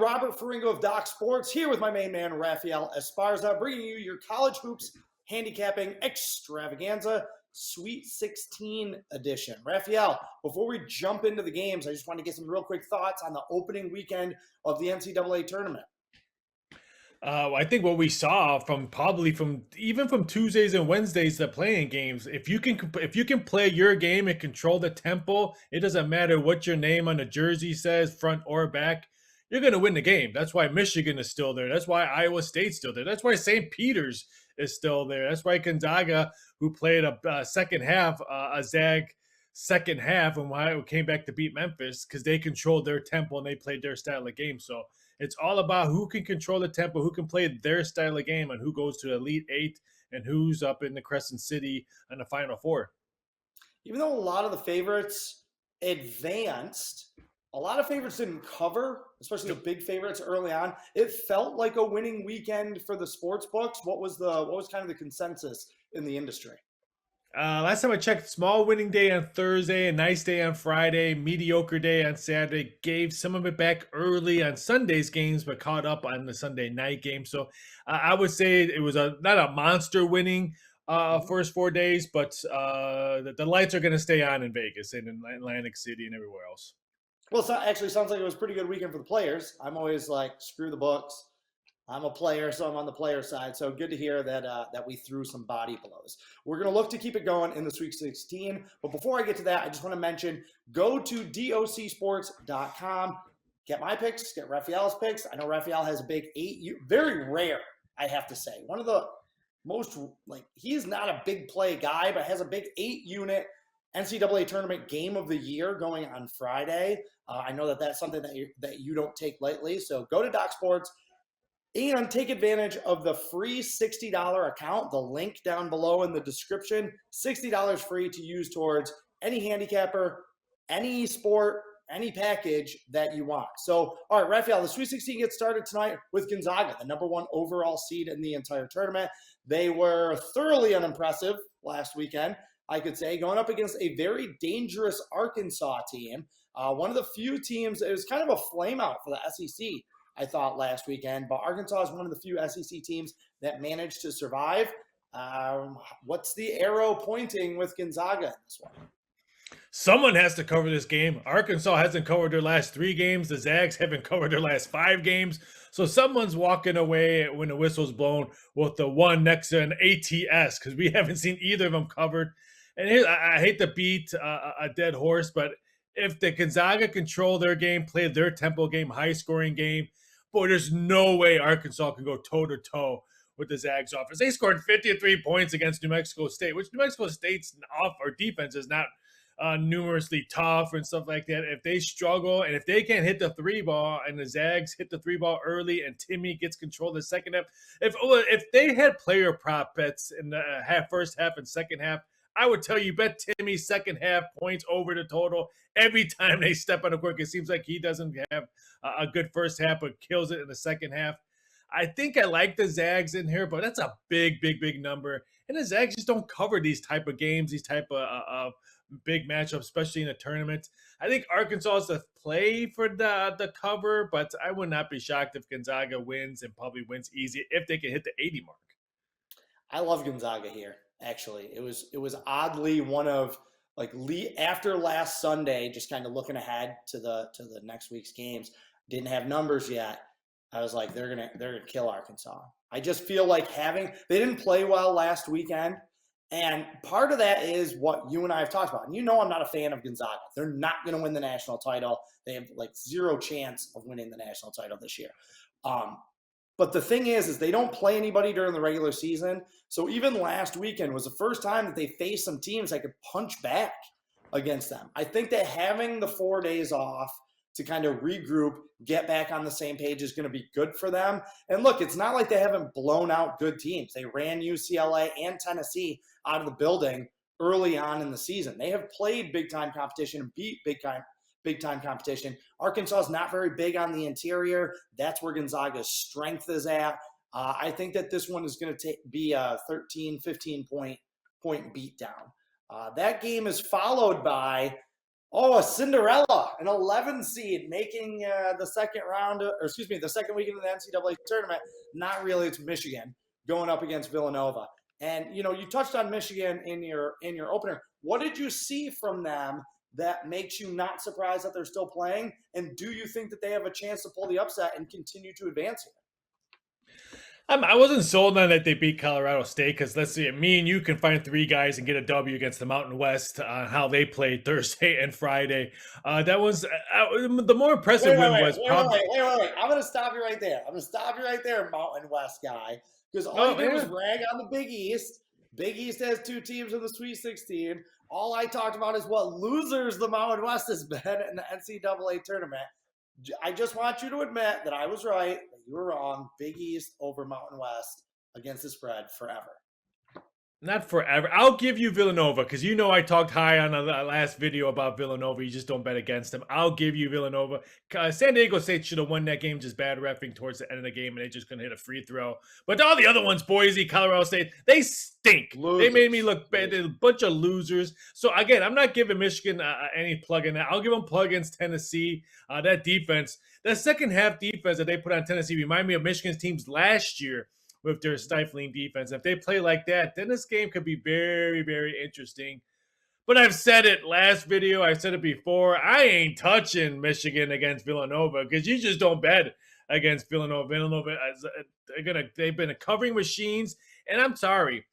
Robert Ferringo of Doc Sports, here with my main man, Raphael Esparza, bringing you your college hoops handicapping extravaganza, Sweet 16 edition. Raphael, before we jump into the games, I just want to get some real quick thoughts on the opening weekend of the NCAA tournament. I think what we saw from Tuesdays and Wednesdays, the playing games. If you can play your game and control the tempo, it doesn't matter what your name on the jersey says, front or back. You're going to win the game. That's why Michigan is still there. That's why Iowa State's still there. That's why St. Peter's is still there. That's why Gonzaga, who played a second half, a Zag second half, and why it came back to beat Memphis, because they controlled their tempo and they played their style of game. So it's all about who can control the tempo, who can play their style of game, and who goes to the Elite Eight and who's up in the Crescent City in the Final Four. Even though a lot of the favorites advanced, a lot of favorites didn't cover, especially the big favorites early on. It felt like a winning weekend for the sports books. What was kind of the consensus in the industry? Last time I checked, small winning day on Thursday, a nice day on Friday, mediocre day on Saturday. Gave some of it back early on Sunday's games, but caught up on the Sunday night game. So I would say it was not a monster winning first 4 days, but the lights are going to stay on in Vegas and in Atlantic City and everywhere else. Well, it actually sounds like it was a pretty good weekend for the players. I'm always like, screw the books. I'm a player, so I'm on the player side. So good to hear that we threw some body blows. We're going to look to keep it going in the Sweet 16. But before I get to that, I just want to mention, go to docsports.com. Get my picks, get Raphael's picks. I know Raphael has a big 8. Very rare, I have to say. One of the most, he is not a big play guy, but has a big 8-unit NCAA tournament game of the year going on Friday. I know that's something that you don't take lightly. So go to Doc Sports and take advantage of the free $60 account. The link down below in the description. $60 free to use towards any handicapper, any sport, any package that you want. So, all right, Raphael, the Sweet 16 gets started tonight with Gonzaga, the number 1 overall seed in the entire tournament. They were thoroughly unimpressive last weekend, I could say, going up against a very dangerous Arkansas team. One of the few teams, it was kind of a flameout for the SEC, I thought, last weekend. But Arkansas is one of the few SEC teams that managed to survive. What's the arrow pointing with Gonzaga in this one? Someone has to cover this game. Arkansas hasn't covered their last 3 games. The Zags haven't covered their last 5 games. So someone's walking away when the whistle's blown with the one next to an ATS, because we haven't seen either of them covered. And here, I hate to beat a dead horse, but if the Gonzaga control their game, play their tempo game, high-scoring game, boy, there's no way Arkansas can go toe-to-toe with the Zags offense. They scored 53 points against New Mexico State, which New Mexico State's defense is not numerously tough and stuff like that. If they struggle and if they can't hit the 3 ball and the Zags hit the 3 ball early and Timmy gets control of the second half, if they had player prop bets in the first half and second half, I would tell you, bet Timmy second half points over the total every time they step on the court. It seems like he doesn't have a good first half, but kills it in the second half. I think I like the Zags in here, but that's a big, big, big number. And the Zags just don't cover these type of games, these type of big matchups, especially in a tournament. I think Arkansas is the play for the cover, but I would not be shocked if Gonzaga wins, and probably wins easy if they can hit the 80 mark. I love Gonzaga here. Actually, it was oddly one of after last Sunday, just kind of looking ahead to the next week's games. Didn't have numbers yet. I was like, they're gonna kill Arkansas. I just feel like they didn't play well last weekend, and part of that is what you and I have talked about. And I'm not a fan of Gonzaga. They're not going to win the national title. They have zero chance of winning the national title this year. But the thing is they don't play anybody during the regular season. So even last weekend was the first time that they faced some teams that could punch back against them. I think that having the 4 days off to kind of regroup, get back on the same page is going to be good for them. And look, it's not like they haven't blown out good teams. They ran UCLA and Tennessee out of the building early on in the season. They have played big-time competition and beat big-time competition. Arkansas is not very big on the interior. That's where Gonzaga's strength is at. I think that this one is going to be a 13, 15-point beatdown. That game is followed by Oh, a Cinderella, an 11 seed, making the second round, the second weekend of the NCAA tournament. Not really. It's Michigan going up against Villanova. And you touched on Michigan in your opener. What did you see from them that makes you not surprised that they're still playing? And do you think that they have a chance to pull the upset and continue to advance here? I wasn't sold on that they beat Colorado State because let's see, me and you can find three guys and get a W against the Mountain West on how they played Thursday and Friday. That was the more impressive win was probably. Wait. I'm going to stop you right there. Mountain West guy. Because all you did was rag on the Big East. Big East has two teams in the Sweet 16. All I talked about is what losers the Mountain West has been in the NCAA tournament. I just want you to admit that I was right, that you were wrong. Big East over Mountain West against the spread forever. Not forever. I'll give you Villanova because I talked high on the last video about Villanova. You just don't bet against them. I'll give you Villanova. San Diego State should have won that game, just bad reffing towards the end of the game, and they just couldn't hit a free throw. But all the other ones, Boise, Colorado State, they stink. Losers. They made me look bad. They're a bunch of losers. So, again, I'm not giving Michigan any plug in that. I'll give them plug against Tennessee. That defense, that second half defense that they put on Tennessee remind me of Michigan's teams last year with their stifling defense. If they play like that, then this game could be very, very interesting. But I've said it last video. I've said it before. I ain't touching Michigan against Villanova because you just don't bet against Villanova. Villanova, they've been covering machines. And I'm sorry.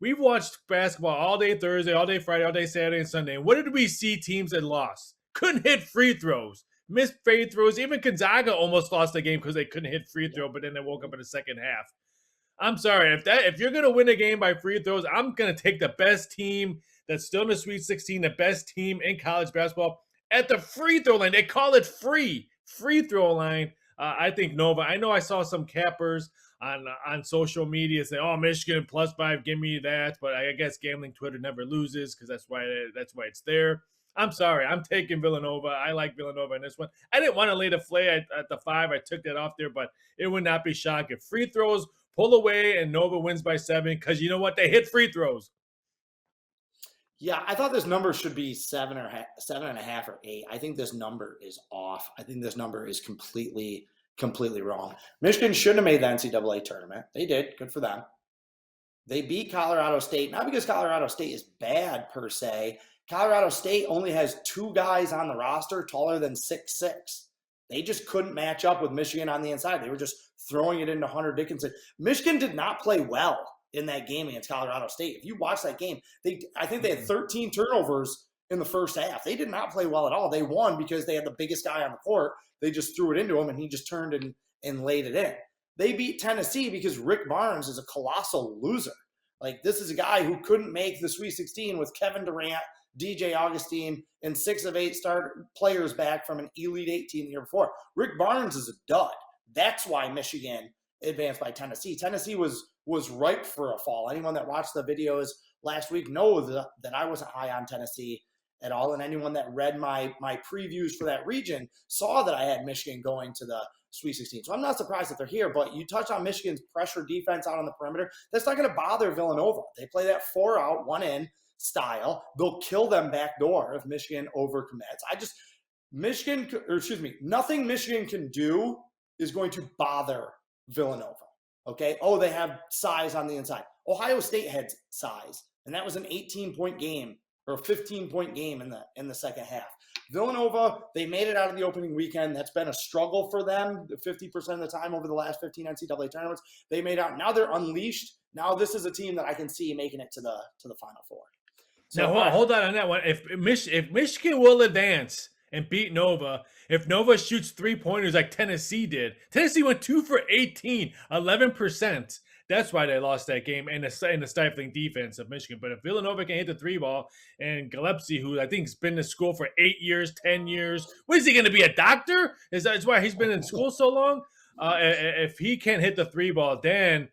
We've watched basketball all day Thursday, all day Friday, all day Saturday and Sunday. And what did we see teams that lost? Couldn't hit free throws. Missed free throws. Even Gonzaga almost lost the game because they couldn't hit free throw, but then they woke up in the second half. I'm sorry. If you're going to win a game by free throws, I'm going to take the best team that's still in the Sweet 16, the best team in college basketball at the free throw line. They call it free throw line. I think Nova. I know I saw some cappers on social media say, "Oh, Michigan +5, give me that." But I guess gambling Twitter never loses because that's why it's there. I'm sorry. I'm taking Villanova. I like Villanova in this one. I didn't want to lay the play at the 5. I took that off there, but it would not be shocking. Free throws pull away and Nova wins by 7 because you know what? They hit free throws. Yeah, I thought this number should be 7.5 or 8. I think this number is off. I think this number is completely wrong. Michigan shouldn't have made the NCAA tournament. They did. Good for them. They beat Colorado State, not because Colorado State is bad per se. Colorado State only has 2 guys on the roster taller than 6'6". They just couldn't match up with Michigan on the inside. They were just throwing it into Hunter Dickinson. Michigan did not play well in that game against Colorado State. If you watch that game, I think they had 13 turnovers in the first half. They did not play well at all. They won because they had the biggest guy on the court. They just threw it into him, and he just turned and laid it in. They beat Tennessee because Rick Barnes is a colossal loser. Like, this is a guy who couldn't make the Sweet 16 with Kevin Durant, DJ Augustine, and 6 of 8 start players back from an Elite 8 team the year before. Rick Barnes is a dud. That's why Michigan advanced by Tennessee. Tennessee was ripe for a fall. Anyone that watched the videos last week knows that I wasn't high on Tennessee at all, and anyone that read my previews for that region saw that I had Michigan going to the Sweet 16. So I'm not surprised that they're here, but you touch on Michigan's pressure defense out on the perimeter. That's not going to bother Villanova. They play that 4 out, 1 in style. They'll kill them backdoor if Michigan overcommits. Nothing Michigan can do is going to bother Villanova. Okay. Oh, they have size on the inside. Ohio State had size, and that was an 18-point game or a 15-point game in the second half. Villanova, they made it out of the opening weekend. That's been a struggle for them 50% of the time over the last 15 NCAA tournaments. They made out. Now they're unleashed. Now this is a team that I can see making it to the Final Four. So now, hold on that one. If Michigan will advance and beat Nova, if Nova shoots 3-pointers like Tennessee did, Tennessee went 2 for 18, 11%. That's why they lost that game in the stifling defense of Michigan. But if Villanova can hit the 3 ball and Gillespie, who I think has been in school for 8 years, 10 years, what is he going to be, a doctor? That's why he's been in school so long? If he can't hit the 3 ball, then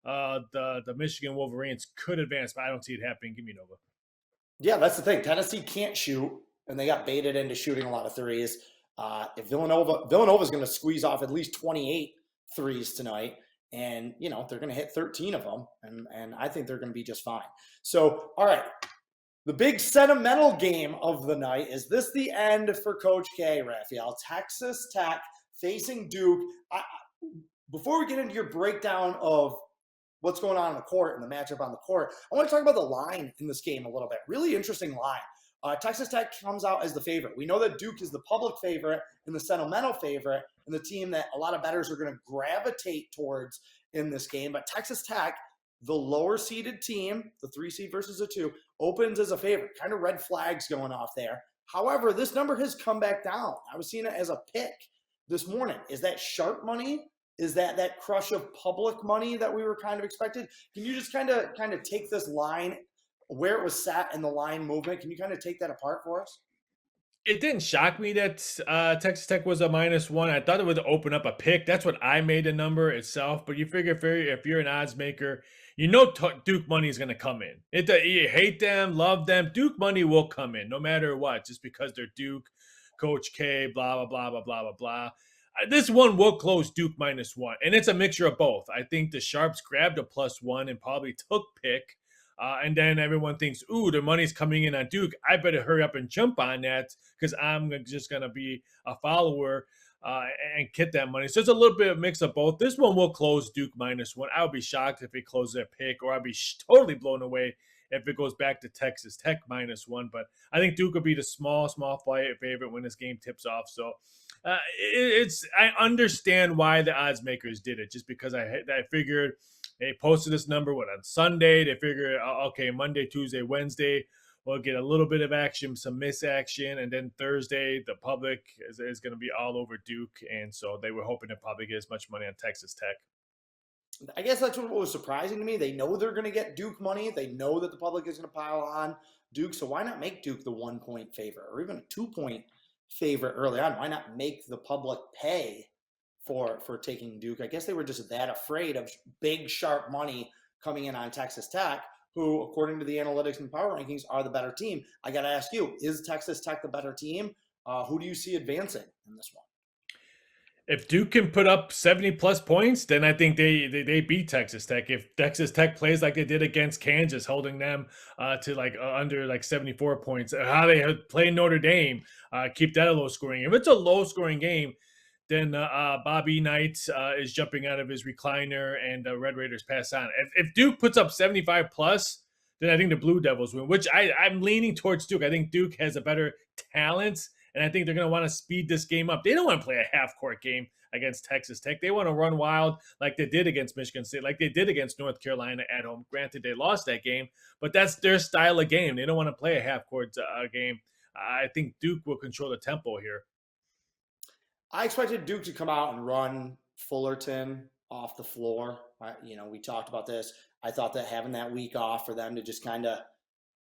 the Michigan Wolverines could advance, but I don't see it happening. Give me Nova. Yeah, that's the thing. Tennessee can't shoot, and they got baited into shooting a lot of threes. If Villanova's going to squeeze off at least 28 threes tonight, and they're going to hit 13 of them, and I think they're going to be just fine. So, all right, The big sentimental game of the night. Is this the end for Coach K, Raphael? Texas Tech facing Duke. Before we get into your breakdown of what's going on in the court and the matchup on the court, I want to talk about the line in this game a little bit. Really interesting line. Texas Tech comes out as the favorite. We know that Duke is the public favorite and the sentimental favorite, and the team that a lot of bettors are going to gravitate towards in this game. But Texas Tech, the lower seeded team, the 3 seed versus the 2, opens as a favorite. Kind of red flags going off there. However, this number has come back down. I was seeing it as a pick this morning. Is that sharp money? Is that crush of public money that we were kind of expected? Can you just kind of take this line, where it was sat in the line movement? Can you kind of take that apart for us? It didn't shock me that Texas Tech was a -1. I thought it would open up a pick. That's what I made the number itself. But you figure if you're an odds maker, you know Duke money is going to come in. You hate them, love them. Duke money will come in no matter what, just because they're Duke, Coach K, blah, blah, blah, blah, blah, blah, blah. This one will close Duke -1. And it's a mixture of both. I think the Sharps grabbed a +1 and probably took pick. And then everyone thinks, ooh, the money's coming in on Duke. I better hurry up and jump on that because I'm just going to be a follower and get that money. So it's a little bit of a mix of both. This one will close Duke -1. I would be shocked if it closes a pick, or I'd be totally blown away if it goes back to Texas Tech -1. But I think Duke will be the small favorite when this game tips off. So I understand why the odds makers did it, just because I figured they posted this number on Sunday. They figured, okay, Monday, Tuesday, Wednesday, we'll get a little bit of action, some miss action, and then Thursday, the public is going to be all over Duke, and so they were hoping to probably get as much money on Texas Tech. I guess that's what was surprising to me. They know they're going to get Duke money. They know that the public is going to pile on Duke, so why not make Duke the 1-point favorite or even a 2-point favorite early on? Why not make the public pay for taking Duke? I guess they were just that afraid of big, sharp money coming in on Texas Tech, who, according to the analytics and power rankings, are the better team. I got to ask you, is Texas Tech the better team? Who do you see advancing in this one? If Duke can put up 70-plus points, then I think they beat Texas Tech. If Texas Tech plays like they did against Kansas, holding them to under 74 points, how they play Notre Dame, keep that a low scoring. If it's a low scoring game, then Bobby Knight is jumping out of his recliner and the Red Raiders pass on. If Duke puts up 75-plus, then I think the Blue Devils win, which I'm leaning towards Duke. I think Duke has a better talent, and I think they're going to want to speed this game up. They don't want to play a half-court game against Texas Tech. They want to run wild like they did against Michigan State, like they did against North Carolina at home. Granted, they lost that game, but that's their style of game. They don't want to play a half-court game. I think Duke will control the tempo here. I expected Duke to come out and run Fullerton off the floor. We talked about this. I thought that having that week off for them to just kind of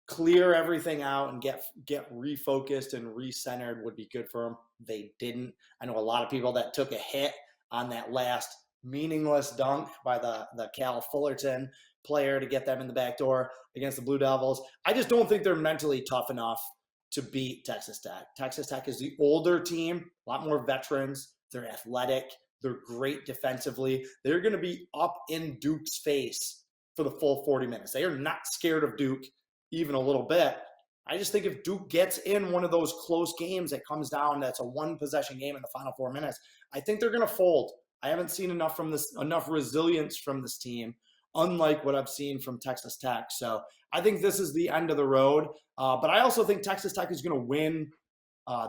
clear everything out and get refocused and recentered would be good for them. They didn't. I know a lot of people that took a hit on that last meaningless dunk by the Cal Fullerton player to get them in the back door against the Blue Devils. I just don't think they're mentally tough enough to beat Texas Tech. Texas Tech is the older team, a lot more veterans. They're athletic. They're great defensively. They're going to be up in Duke's face for the full 40 minutes. They are not scared of Duke even a little bit. I just think if Duke gets in one of those close games that comes down, that's a one-possession game in the final 4 minutes, I think they're going to fold. I haven't seen enough resilience from this team, unlike what I've seen from Texas Tech. So I think this is the end of the road. But I also think Texas Tech is going to win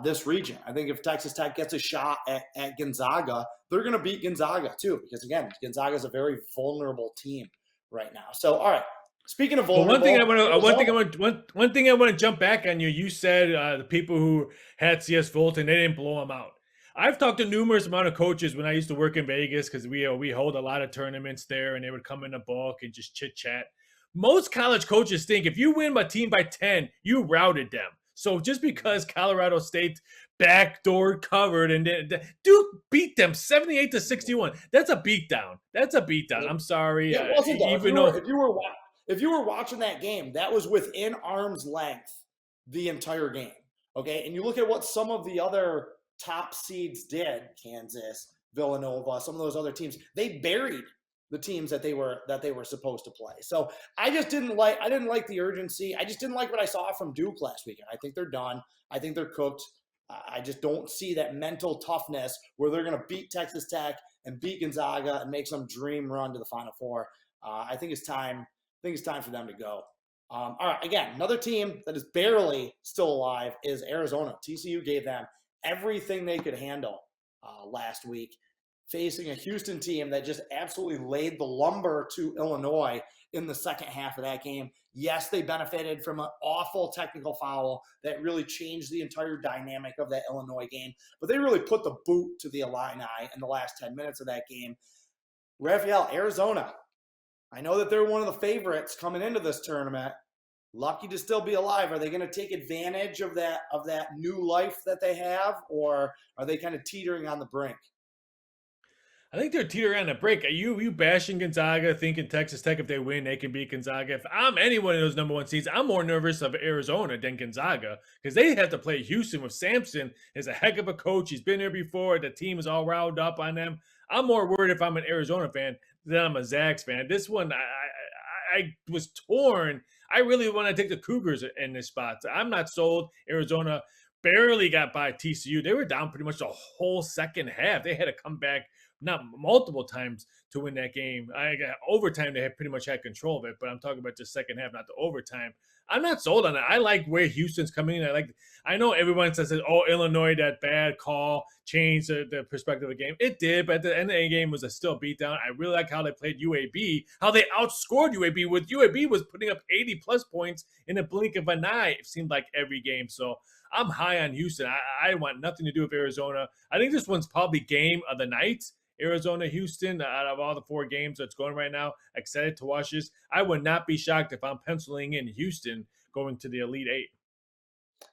this region. I think if Texas Tech gets a shot at Gonzaga, they're going to beat Gonzaga too, because again, Gonzaga is a very vulnerable team right now. So, all right. Speaking of vulnerable, one thing I want to jump back on you. You said the people who had CS Fulton, they didn't blow them out. I've talked to numerous amount of coaches when I used to work in Vegas, because we hold a lot of tournaments there, and they would come in the bulk and just chit chat. Most college coaches think if you win a team by 10, you routed them. So just because Colorado State backdoor covered and Duke beat them 78-61, that's a beatdown. I'm sorry. Yeah, if you were watching that game, that was within arm's length the entire game. Okay, and you look at what some of the other top seeds did, Kansas, Villanova, some of those other teams, they buried the teams that they were supposed to play. So I didn't like the urgency. I just didn't like what I saw from Duke last weekend. I think they're done. I think they're cooked. I just don't see that mental toughness where they're going to beat Texas Tech and beat Gonzaga and make some dream run to the Final Four. I think it's time. For them to go. All right, again, another team that is barely still alive is Arizona. TCU gave them everything they could handle last week, facing a Houston team that just absolutely laid the lumber to Illinois in the second half of that game. Yes, they benefited from an awful technical foul that really changed the entire dynamic of that Illinois game, but they really put the boot to the Illini in the last 10 minutes of that game. Raphael, Arizona, I know that they're one of the favorites coming into this tournament. Lucky to still be alive. Are they going to take advantage of that new life that they have, or are they kind of teetering on the brink? I think they're teetering on the break. Are you bashing Gonzaga, thinking Texas Tech, if they win, they can beat Gonzaga? If I'm any one of those number one seeds, I'm more nervous of Arizona than Gonzaga because they have to play Houston with Sampson is a heck of a coach. He's been there before. The team is all riled up on them. I'm more worried if I'm an Arizona fan than I'm a Zags fan. This one, I was torn. I really want to take the Cougars in this spot. I'm not sold. Arizona barely got by TCU. They were down pretty much the whole second half. They had to come back not multiple times to win that game. I got overtime. They had pretty much had control of it, but I'm talking about the second half, not the overtime. I'm not sold on it. I like where Houston's coming in. I know everyone says, "Oh, Illinois, that bad call changed the perspective of the game." It did, but at the end of the game was a still beatdown. I really like how they played UAB, how they outscored UAB. With UAB was putting up 80 plus points in a blink of an eye. It seemed like every game. So I'm high on Houston. I want nothing to do with Arizona. I think this one's probably game of the night. Arizona, Houston, out of all the 4 games that's going right now, excited to watch this. I would not be shocked if I'm penciling in Houston going to the Elite Eight.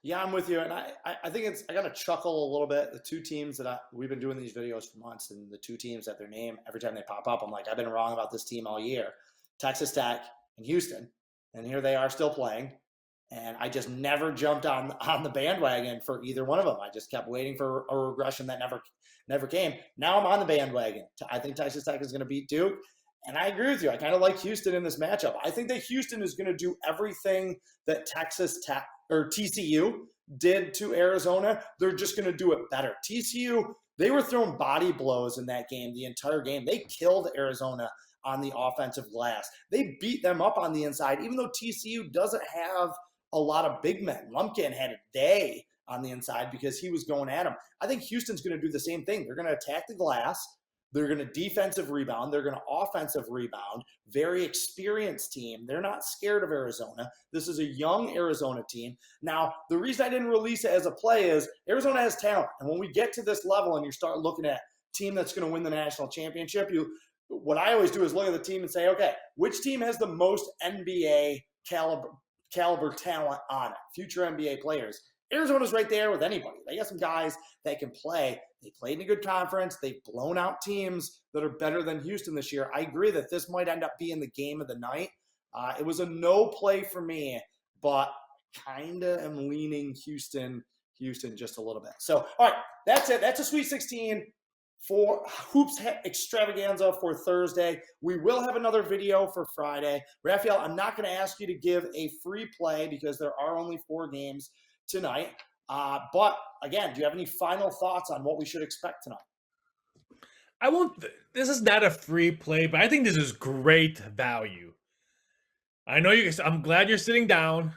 Yeah, I'm with you. And I think I got to chuckle a little bit. The two teams that we've been doing these videos for months, and the two teams that their name, every time they pop up, I'm like, I've been wrong about this team all year. Texas Tech and Houston. And here they are still playing. And I just never jumped on the bandwagon for either one of them. I just kept waiting for a regression that never came. Now I'm on the bandwagon. I think Texas Tech is going to beat Duke. And I agree with you. I kind of like Houston in this matchup. I think that Houston is going to do everything that Texas Tech or TCU did to Arizona. They're just going to do it better. TCU, they were throwing body blows in that game, the entire game. They killed Arizona on the offensive glass. They beat them up on the inside, even though TCU doesn't have a lot of big men. Lumpkin had a day on the inside because he was going at him. I think Houston's going to do the same thing. They're going to attack the glass. They're going to defensive rebound. They're going to offensive rebound. Very experienced team. They're not scared of Arizona. This is a young Arizona team. Now, the reason I didn't release it as a play is Arizona has talent. And when we get to this level and you start looking at team that's going to win the national championship, what I always do is look at the team and say, okay, which team has the most NBA caliber talent on it, future NBA players? Arizona's right there with anybody. They got some guys that can play. They played in a good conference. They've blown out teams that are better than Houston this year. I agree that this might end up being the game of the night. It was a no play for me, but kind of am leaning Houston just a little bit. So, all right, that's it. That's a Sweet 16 for Hoops Extravaganza for Thursday. We will have another video for Friday. Raphael, I'm not going to ask you to give a free play because there are only 4 games tonight. But again, do you have any final thoughts on what we should expect tonight? I won't. This is not a free play, but I think this is great value. I know you. I'm glad you're sitting down.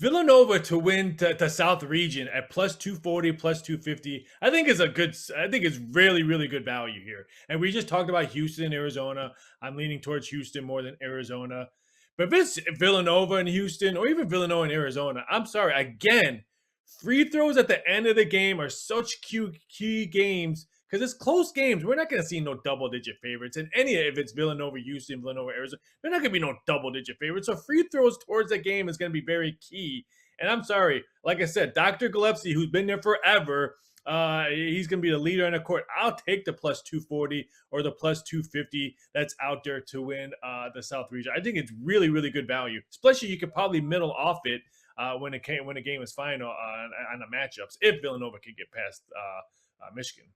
Villanova to win the South region at plus 240, plus 250, I think it's really, really good value here. And we just talked about Houston, Arizona. I'm leaning towards Houston more than Arizona. But if it's Villanova and Houston, or even Villanova and Arizona, I'm sorry. Again, free throws at the end of the game are such key games because it's close games. We're not going to see no double-digit favorites. And if it's Villanova, Houston, Villanova, Arizona, they're not going to be no double-digit favorites. So free throws towards the game is going to be very key. And I'm sorry, like I said, Dr. Gillespie, who's been there forever, he's going to be the leader on the court. I'll take the plus 240 or the plus 250 that's out there to win the South region. I think it's really, really good value. Especially you could probably middle off it when the game is final on the matchups if Villanova can get past Michigan.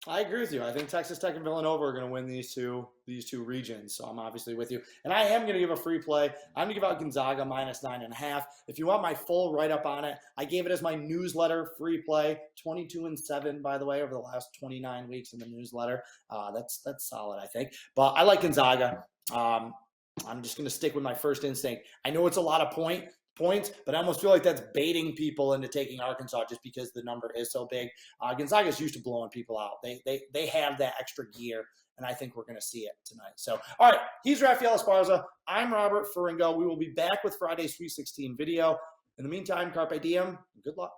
I agree with you. I think Texas Tech and Villanova are going to win these two regions. So I'm obviously with you. And I am going to give a free play. I'm going to give out Gonzaga -9.5. If you want my full write-up on it, I gave it as my newsletter free play. 22-7, by the way, over the last 29 weeks in the newsletter. That's solid, I think. But I like Gonzaga. I'm just going to stick with my first instinct. I know it's a lot of points, but I almost feel like that's baiting people into taking Arkansas just because the number is so big. Gonzaga is used to blowing people out. They have that extra gear, and I think we're going to see it tonight. So, all right, he's Raphael Esparza. I'm Robert Ferringo. We will be back with Friday's Sweet 16 video. In the meantime, carpe diem. Good luck.